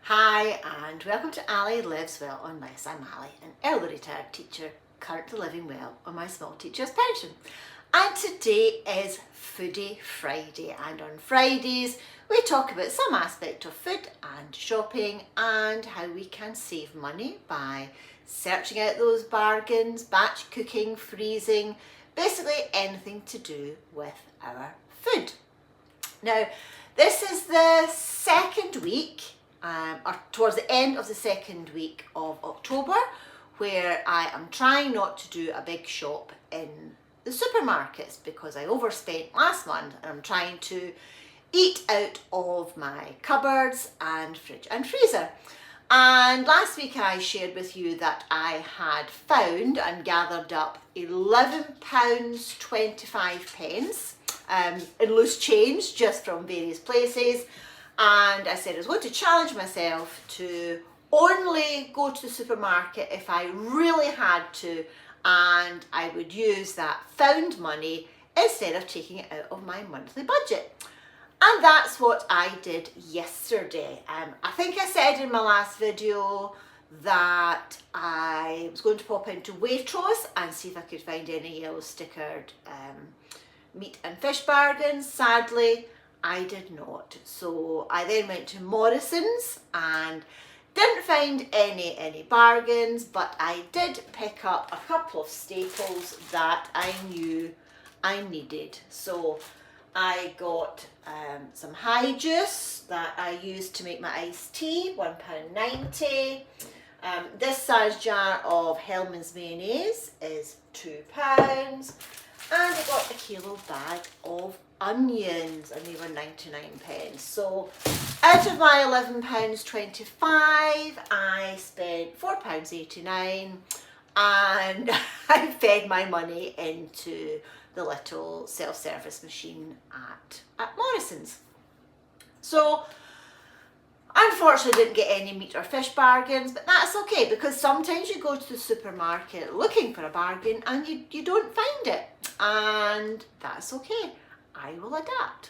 Hi and welcome to Ali Lives Well on Less. I'm Ali, an early retired teacher currently living well on my small teacher's pension. And today is Foodie Friday, and on Fridays we talk about some aspect of food and shopping and how we can save money by searching out those bargains, batch cooking, freezing, basically anything to do with our food. Now, this is the second week or towards the end of the second week of October, where I am trying not to do a big shop in the supermarkets because I overspent last month and I'm trying to eat out of my cupboards and fridge and freezer. And last week I shared with you that I had found and gathered up £11.25 in loose change just from various places. And I said I was going to challenge myself to only go to the supermarket if I really had to, and I would use that found money instead of taking it out of my monthly budget. And that's what I did yesterday. I think I said in my last video that I was going to pop into Waitrose and see if I could find any yellow stickered meat and fish bargains. Sadly, I did not. So I then went to Morrison's and didn't find any bargains, but I did pick up a couple of staples that I knew I needed. So I got some high juice that I used to make my iced tea, £1.90. This size jar of Hellmann's mayonnaise is £2. And I got a kilo bag of onions and they were 99p. So out of my £11.25, I spent £4.89 and I fed my money into the little self-service machine at Morrison's. So unfortunately didn't get any meat or fish bargains, but that's okay because sometimes you go to the supermarket looking for a bargain and you don't find it, and that's okay. I will adapt.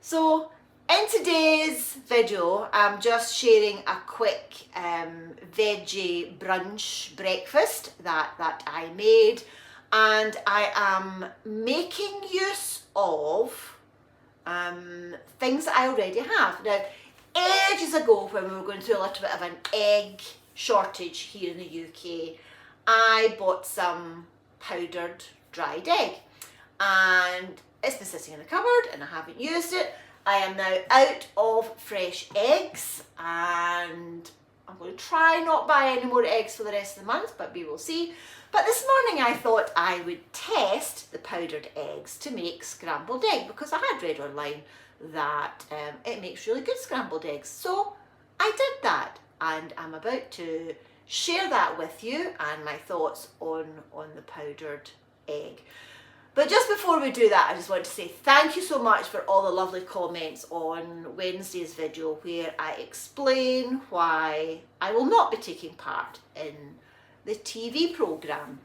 So in today's video, I'm just sharing a quick veggie brunch breakfast that I made, and I am making use of things that I already have. Now, ages ago when we were going through a little bit of an egg shortage here in the UK, I bought some powdered dried egg and it's been sitting in the cupboard and I haven't used it. I am now out of fresh eggs and I'm going to try not buy any more eggs for the rest of the month, but we will see. But this morning I thought I would test the powdered eggs to make scrambled egg because I had read online that it makes really good scrambled eggs. So I did that and I'm about to share that with you and my thoughts on the powdered egg. But just before we do that, I just want to say thank you so much for all the lovely comments on Wednesday's video where I explain why I will not be taking part in the TV programme.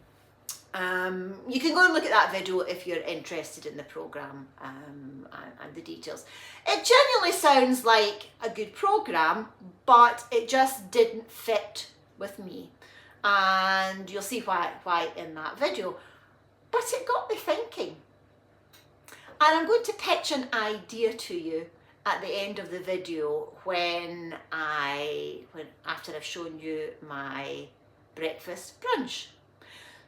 You can go and look at that video if you're interested in the programme and the details. It genuinely sounds like a good programme, but it just didn't fit with me. And you'll see why in that video. But it got me thinking. And I'm going to pitch an idea to you at the end of the video when after I've shown you my breakfast brunch.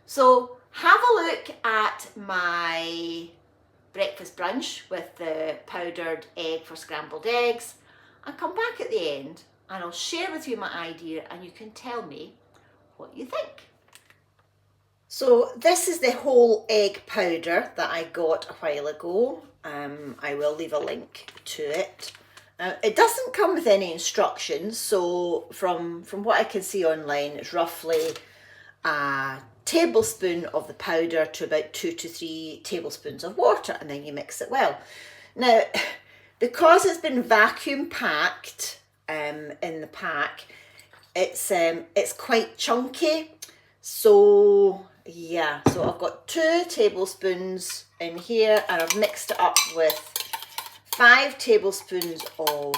So have a look at my breakfast brunch with the powdered egg for scrambled eggs and come back at the end and I'll share with you my idea and you can tell me what you think. So this is the whole egg powder that I got a while ago. I will leave a link to it. It doesn't come with any instructions, so from what I can see online, it's roughly a tablespoon of the powder to about 2 to 3 tablespoons of water, and then you mix it well. Now, because it's been vacuum packed in the pack, it's quite chunky. So yeah, so I've got 2 tablespoons in here and I've mixed it up with 5 tablespoons of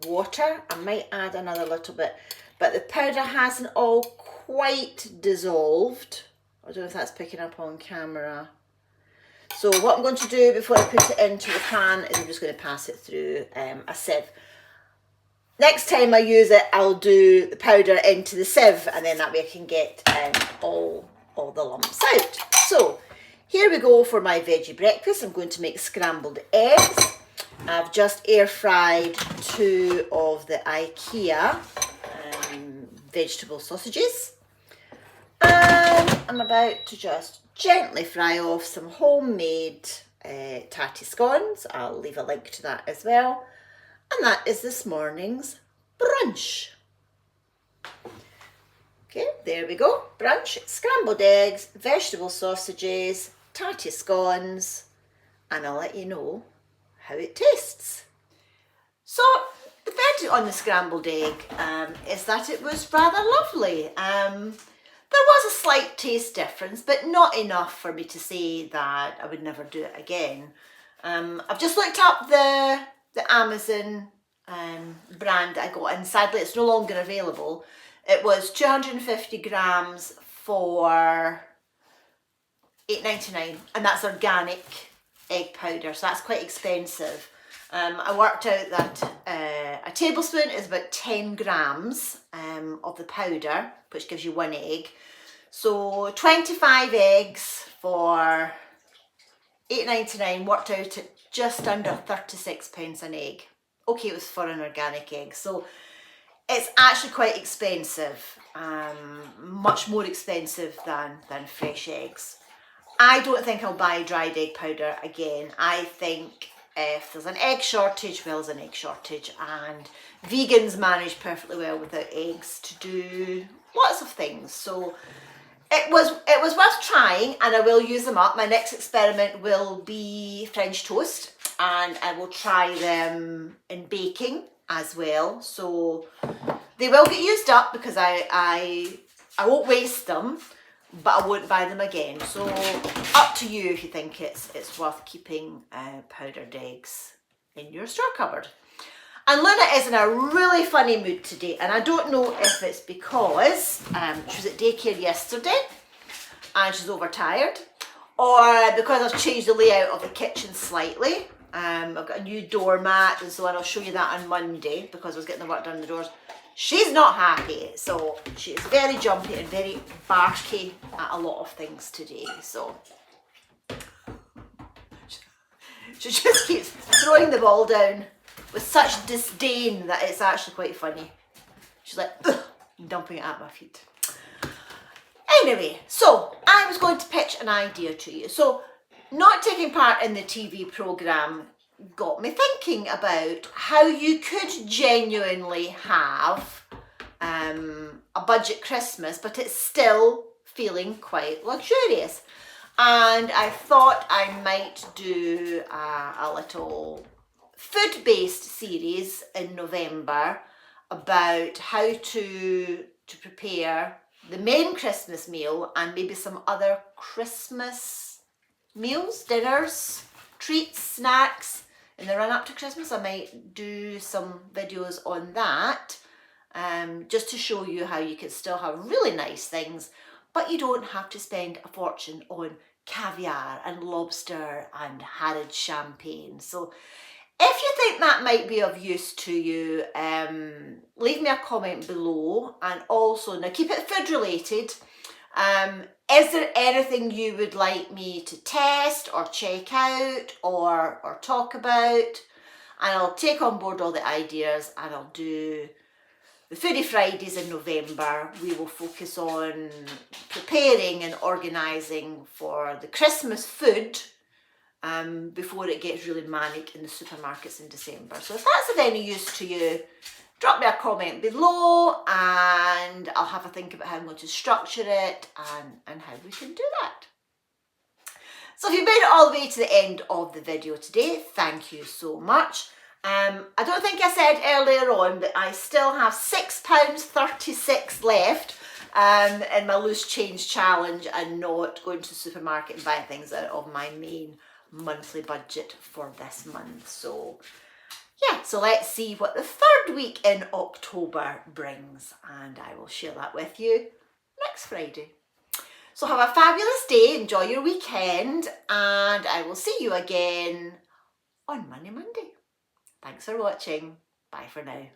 water. I might add another little bit, but the powder hasn't all quite dissolved. I don't know if that's picking up on camera. So what I'm going to do before I put it into the pan is I'm just going to pass it through a sieve. Next time I use it, I'll do the powder into the sieve, and then that way I can get all the lumps out. So here we go for my veggie breakfast. I'm going to make scrambled eggs. I've just air fried 2 of the IKEA vegetable sausages. And I'm about to just gently fry off some homemade tatty scones. I'll leave a link to that as well. And that is this morning's brunch. Okay, there we go. Brunch, scrambled eggs, vegetable sausages, tatty scones, and I'll let you know how it tastes. So the verdict on the scrambled egg is that it was rather lovely. There was a slight taste difference, but not enough for me to say that I would never do it again. I've just looked up the Amazon brand that I got, and sadly it's no longer available. It was 250 grams for $8.99, and that's organic egg powder, so that's quite expensive. I worked out that a tablespoon is about 10 grams of the powder, which gives you 1 egg. So 25 eggs for $8.99 worked out at just under 36 pence an egg. Okay, it was for an organic egg, so it's actually quite expensive, much more expensive than fresh eggs. I don't think I'll buy dried egg powder again. I think if there's an egg shortage, well, there's an egg shortage, and vegans manage perfectly well without eggs to do lots of things. So it was worth trying, and I will use them up. My next experiment will be French toast, and I will try them in baking as well. So they will get used up because I won't waste them, but I won't buy them again. So up to you if you think it's worth keeping powdered eggs in your store cupboard. And Luna is in a really funny mood today, and I don't know if it's because she was at daycare yesterday and she's overtired, or because I've changed the layout of the kitchen slightly. I've got a new doormat and so on. I'll show you that on Monday because I was getting the work done on the doors. She's not happy, so she is very jumpy and very barky at a lot of things today. So she just keeps throwing the ball down with such disdain that it's actually quite funny. She's like, ugh, dumping it at my feet. Anyway, so I was going to pitch an idea to you. So not taking part in the TV programme got me thinking about how you could genuinely have a budget Christmas, but it's still feeling quite luxurious. And I thought I might do a little food-based series in November about how to prepare the main Christmas meal and maybe some other Christmas meals, dinners, treats, snacks in the run up to Christmas. I might do some videos on that just to show you how you can still have really nice things, but you don't have to spend a fortune on caviar and lobster and Harrods champagne. So if you think that might be of use to you, leave me a comment below. And also, now keep it food related. Is there anything you would like me to test or check out or talk about? And I'll take on board all the ideas, and I'll do the Foodie Fridays in November. We will focus on preparing and organising for the Christmas food before it gets really manic in the supermarkets in December. So if that's of any use to you, drop me a comment below and I'll have a think about how I'm going to structure it and how we can do that. So if you've made it all the way to the end of the video today, thank you so much. I don't think I said earlier on, but I still have £6.36 left in my loose change challenge and not going to the supermarket and buying things out of my main monthly budget for this month. So yeah, so let's see what the third week in October brings, and I will share that with you next Friday. So have a fabulous day, enjoy your weekend, and I will see you again on Monday. Thanks for watching. Bye for now.